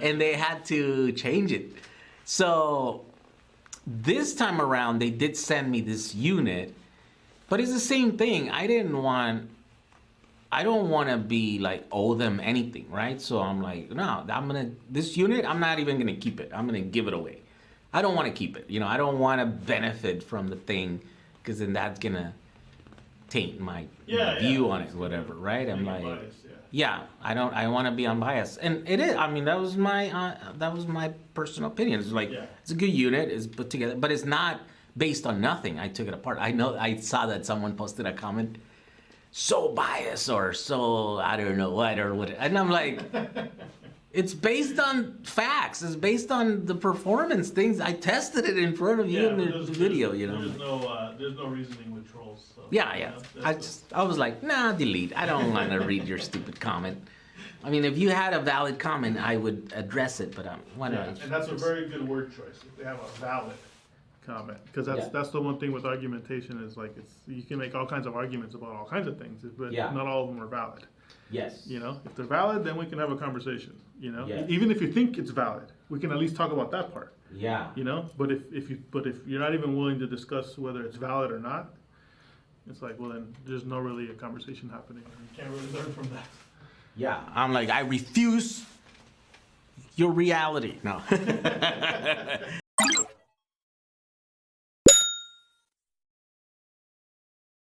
And they had to change it. So this time around, they did send me this unit, but it's the same thing. I don't want to be like, owe them anything, right? So I'm like, no, this unit, I'm not even going to keep it. I'm going to give it away. I don't want to keep it. I don't want to benefit from the thing, because then that's going to taint my view on it, whatever, right? I'm like, I want to be unbiased. And it is, that was my personal opinion. It's like, it's a good unit, it's put together, but it's not based on nothing. I took it apart. I saw that someone posted a comment, so biased or so, I don't know what or what. And I'm like, it's based on facts. It's based on the performance things. I tested it in front of you in the video, There's no reasoning with trolls. So, I was like, nah, delete. I don't want to read your stupid comment. If you had a valid comment, I would address it, but and that's a very good word choice. If they have a valid comment, because that's the one thing with argumentation is like you can make all kinds of arguments about all kinds of things, but not all of them are valid. Yes. If they're valid, then we can have a conversation. Even if you think it's valid, we can at least talk about that part. Yeah. But if you're not even willing to discuss whether it's valid or not, it's like, well, then there's no really a conversation happening. You can't really learn from that. Yeah. I'm like, I refuse your reality. No.